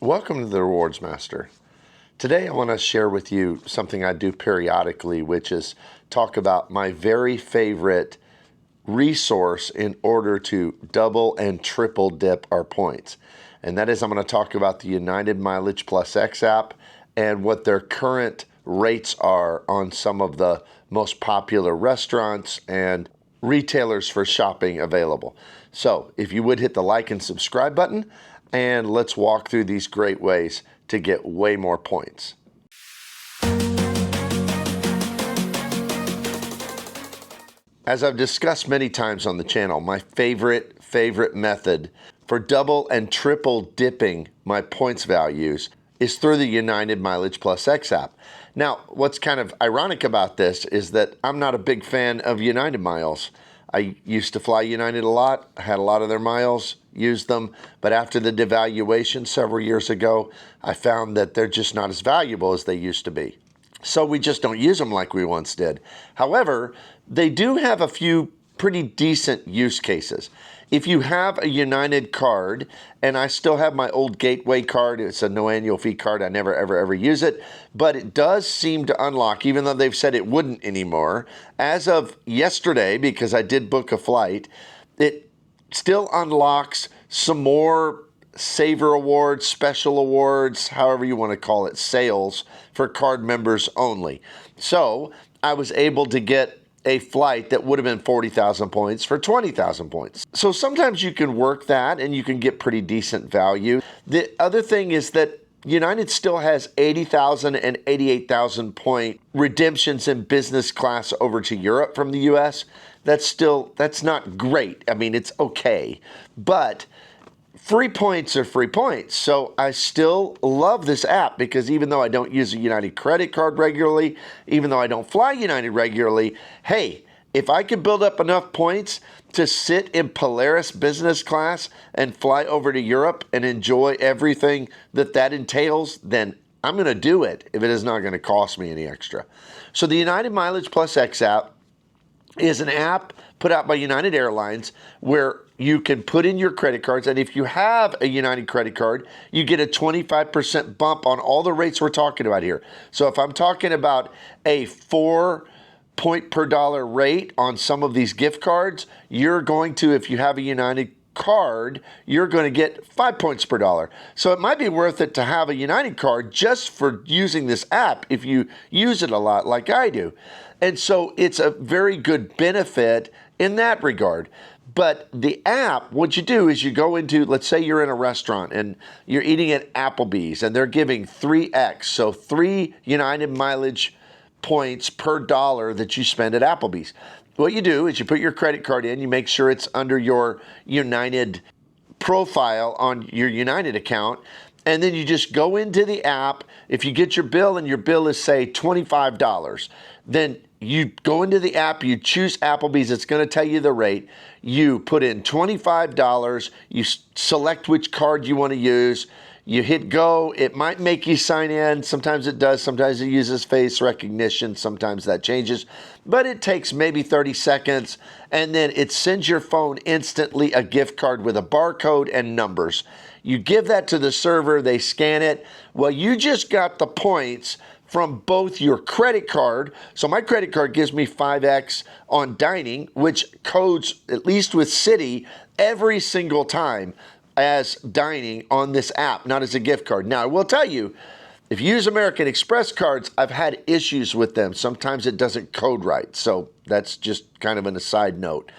Welcome to the Rewards Master. Today I want to share with you something I do periodically, which is talk about my very favorite resource in order to double and triple dip our points. And that is, I'm going to talk about the United MileagePlus X app and what their current rates are on some of the most popular restaurants and retailers for shopping available. So if you would hit the like and subscribe button, and let's walk through these great ways to get way more points. As I've discussed many times on the channel, my favorite method for double and triple dipping my points values is through the United MileagePlus X app. Now, what's kind of ironic about this is that I'm not a big fan of United miles. I used to fly United a lot, had a lot of their miles, used them, but after the devaluation several years ago, I found that they're just not as valuable as they used to be. So we just don't use them like we once did. However, they do have a few pretty decent use cases. If you have a United card, and I still have my old Gateway card, it's a no annual fee card, I never ever use it, but it does seem to unlock, even though they've said it wouldn't anymore. As of yesterday, because I did book a flight, it still unlocks some more Saver Awards, special awards, however you want to call it, sales for card members only. So I was able to get a flight that would have been 40,000 points for 20,000 points. So sometimes you can work that and you can get pretty decent value. The other thing is that United still has 80,000 and 88,000 point redemptions in business class over to Europe from the US. That's not great. I mean, it's okay, but free points are free points. So I still love this app because even though I don't use a United credit card regularly, even though I don't fly United regularly, hey, if I could build up enough points to sit in Polaris business class and fly over to Europe and enjoy everything that entails, then I'm going to do it if it is not going to cost me any extra. So the United MileagePlus X app is an app put out by United Airlines where you can put in your credit cards, and if you have a United credit card, you get a 25% bump on all the rates we're talking about here. So if I'm talking about a 4 point per dollar rate on some of these gift cards, you're going to, if you have a United card, you're going to get 5 points per dollar. So it might be worth it to have a United card just for using this app if you use it a lot like I do. And so it's a very good benefit in that regard. But the app, what you do is you go into, let's say you're in a restaurant and you're eating at Applebee's and they're giving 3x, so 3 United mileage points per dollar that you spend at Applebee's. What you do is you put your credit card in, you make sure it's under your United profile on your United account, and then you just go into the app. If you get your bill and your bill is, say, $25, then you go into the app, you choose Applebee's, it's going to tell you the rate. You put in $25, you select which card you want to use, you hit go. It might make you sign in. Sometimes it does. Sometimes it uses face recognition. Sometimes that changes. But it takes maybe 30 seconds, and then it sends your phone instantly a gift card with a barcode and numbers. You give that to the server. They scan it. Well, you just got the points from both your credit card. So my credit card gives me 5x on dining, which codes, at least with Citi, every single time as dining on this app, not as a gift card. Now, I will tell you, if you use American Express cards, I've had issues with them. Sometimes it doesn't code right. So that's just kind of an aside note.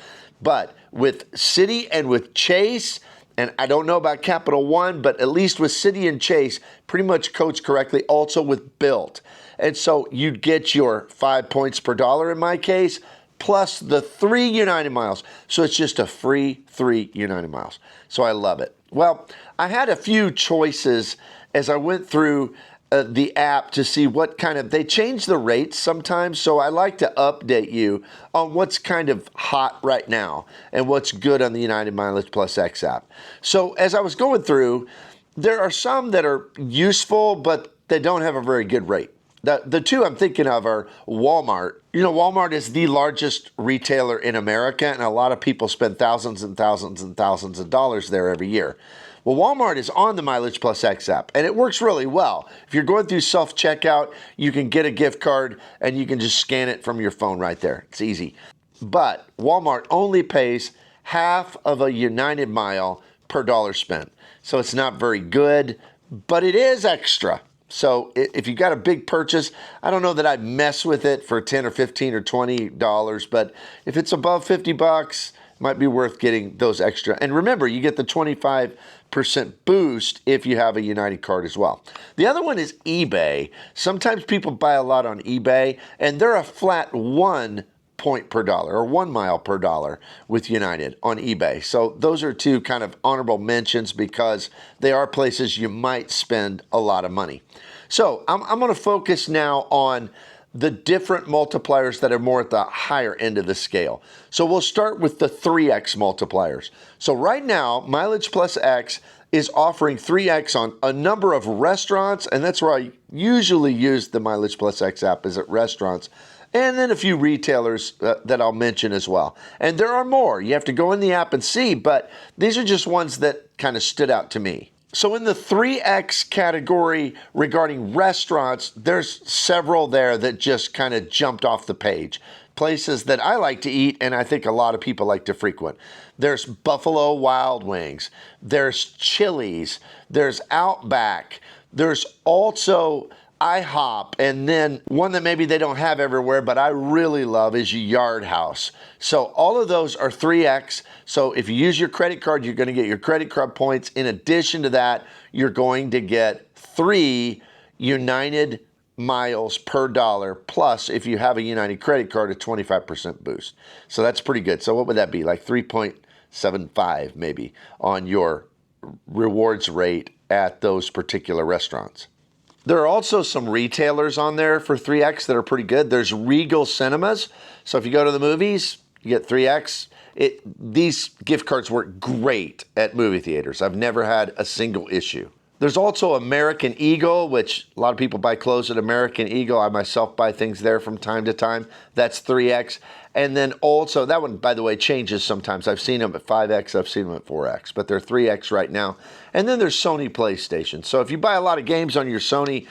But with Citi and with Chase, and I don't know about Capital One, but at least with Citi and Chase, pretty much codes correctly, also with Bilt. And so you'd get your 5 points per dollar in my case, plus the 3 United miles. So it's just a free 3 United miles. So I love it. Well, I had a few choices as I went through the app to see what kind of, they change the rates sometimes, so I like to update you on what's kind of hot right now and what's good on the United MileagePlus X app. So as I was going through, there are some that are useful, but they don't have a very good rate. The two I'm thinking of are Walmart. You know, Walmart is the largest retailer in America, and a lot of people spend thousands and thousands and thousands of dollars there every year. Well, Walmart is on the MileagePlus X app, and it works really well. If you're going through self-checkout, you can get a gift card, and you can just scan it from your phone right there. It's easy. But Walmart only pays half of a United mile per dollar spent. So it's not very good, but it is extra. So if you got a big purchase, I don't know that I'd mess with it for 10 or 15 or $20, but if it's above 50 bucks, it might be worth getting those extra. And remember, you get the 25% boost if you have a United card as well. The other one is eBay. Sometimes people buy a lot on eBay, and they're a flat 1 point per dollar or 1 mile per dollar with United on eBay. So those are two kind of honorable mentions because they are places you might spend a lot of money. So I'm going to focus now on the different multipliers that are more at the higher end of the scale. So we'll start with the 3x multipliers. So right now, MileagePlus X is offering 3x on a number of restaurants, and that's where I usually use the MileagePlus X app, is at restaurants. And then a few retailers that I'll mention as well. And there are more. You have to go in the app and see, but these are just ones that kind of stood out to me. So in the 3x category regarding restaurants, there's several there that just kind of jumped off the page. Places that I like to eat and I think a lot of people like to frequent. There's Buffalo Wild Wings. There's Chili's. There's Outback. There's also IHOP, and then one that maybe they don't have everywhere, but I really love is Yard House. So all of those are 3x. So if you use your credit card, you're going to get your credit card points. In addition to that, you're going to get 3 United miles per dollar, plus if you have a United credit card, a 25% boost. So that's pretty good. So what would that be? Like 3.75 maybe on your rewards rate at those particular restaurants. There are also some retailers on there for 3x that are pretty good. There's Regal Cinemas. So if you go to the movies, you get 3x. These gift cards work great at movie theaters. I've never had a single issue. There's also American Eagle, which a lot of people buy clothes at American Eagle. I myself buy things there from time to time. That's 3x. And then also, that one, by the way, changes sometimes. I've seen them at 5x, I've seen them at 4x, but they're 3x right now. And then there's Sony PlayStation. So if you buy a lot of games on your Sony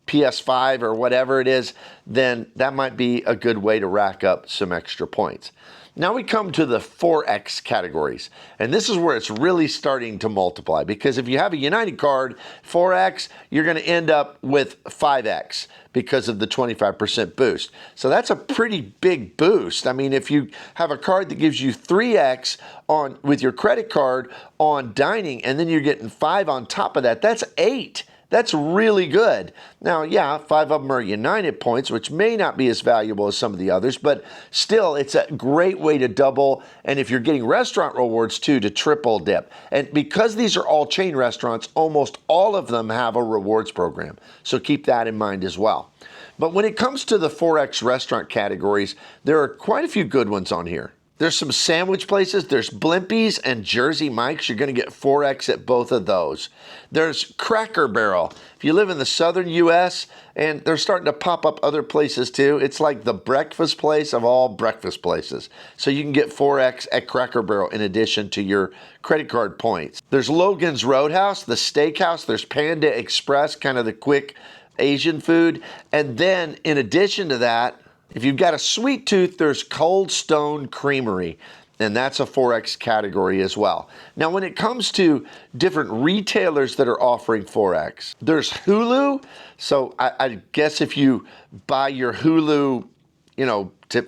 PS5 or whatever it is, then that might be a good way to rack up some extra points. Now we come to the 4x categories, and this is where it's really starting to multiply, because if you have a United card, 4x, you're going to end up with 5x because of the 25% boost. So that's a pretty big boost. I mean, if you have a card that gives you 3x on with your credit card on dining, and then you're getting 5 on top of that, that's 8. That's really good. Now, yeah, 5 of them are United points, which may not be as valuable as some of the others, but still, it's a great way to double. And if you're getting restaurant rewards too, to triple dip. And because these are all chain restaurants, almost all of them have a rewards program. So keep that in mind as well. But when it comes to the 4x restaurant categories, there are quite a few good ones on here. There's some sandwich places. There's Blimpies and Jersey Mike's. You're going to get 4x at both of those. There's Cracker Barrel. If you live in the southern U.S., and they're starting to pop up other places too, it's like the breakfast place of all breakfast places. So you can get 4x at Cracker Barrel in addition to your credit card points. There's Logan's Roadhouse, the steakhouse. There's Panda Express, kind of the quick Asian food. And then in addition to that, if you've got a sweet tooth, there's Cold Stone Creamery, and that's a 4x category as well. Now, when it comes to different retailers that are offering 4x, there's Hulu. So I guess if you buy your Hulu,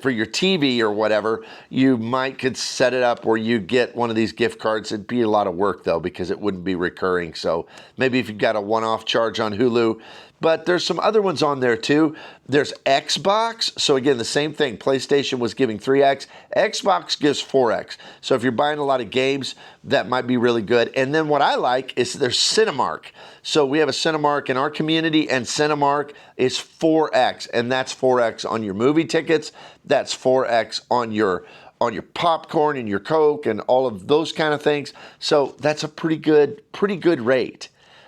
for your TV or whatever, you could set it up where you get one of these gift cards. It'd be a lot of work though, because it wouldn't be recurring. So maybe if you've got a one-off charge on Hulu, but there's some other ones on there too. There's Xbox. So again, the same thing. PlayStation was giving 3x. Xbox gives 4x. So if you're buying a lot of games, that might be really good. And then what I like is there's Cinemark. So we have a Cinemark in our community, and Cinemark is 4x, and that's 4x on your movie tickets. That's 4x on your popcorn and your Coke and all of those kind of things. So that's a pretty good rate.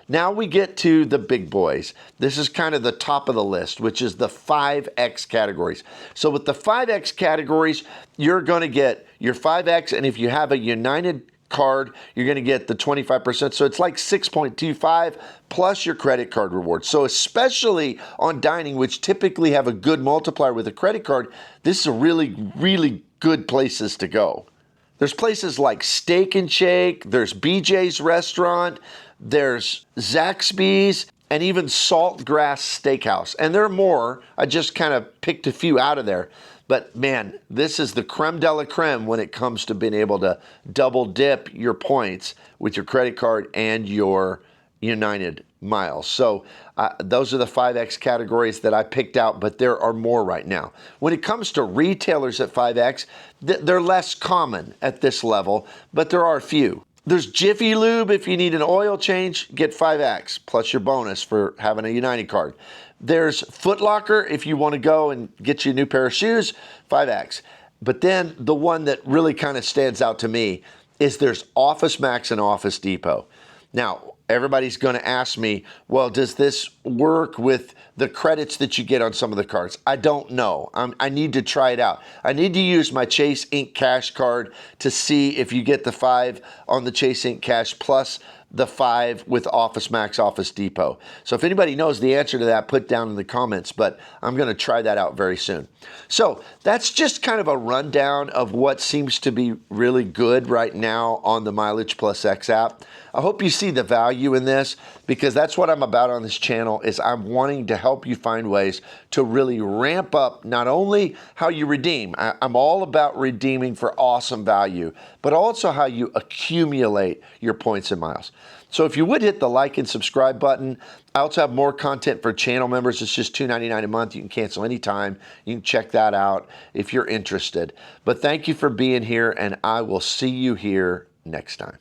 Now we get to the big boys. This is kind of the top of the list, which is the 5x categories. So with the 5x categories, you're going to get your 5x, and if you have a United card, you're going to get the 25%. So it's like 6.25 plus your credit card rewards. So especially on dining, which typically have a good multiplier with a credit card, this is a really, really good places to go. There's places like Steak and Shake, there's BJ's Restaurant, there's Zaxby's, and even Saltgrass Steakhouse. And there are more. I just kind of picked a few out of there. But man, this is the creme de la creme when it comes to being able to double dip your points with your credit card and your United miles. So those are the 5X categories that I picked out, but there are more right now. When it comes to retailers at 5X, they're less common at this level, but there are a few. There's Jiffy Lube. If you need an oil change, get 5X plus your bonus for having a United card. There's Foot Locker. If you want to go and get you a new pair of shoes, 5X. But then the one that really kind of stands out to me is there's Office Max and Office Depot. Now, everybody's going to ask me, well, does this work with the credits that you get on some of the cards? I don't know. I need to try it out. I need to use my Chase Ink Cash card to see if you get the 5 on the Chase Ink Cash plus the 5 with Office Max, Office Depot. So if anybody knows the answer to that, put down in the comments, but I'm going to try that out very soon. So that's just kind of a rundown of what seems to be really good right now on the MileagePlus X app. I hope you see the value in this, because that's what I'm about on this channel, is I'm wanting to help you find ways to really ramp up not only how you redeem. I'm all about redeeming for awesome value, but also how you accumulate your points and miles. So if you would hit the like and subscribe button. I also have more content for channel members. It's just $2.99 a month. You can cancel anytime. You can check that out if you're interested. But thank you for being here, and I will see you here next time.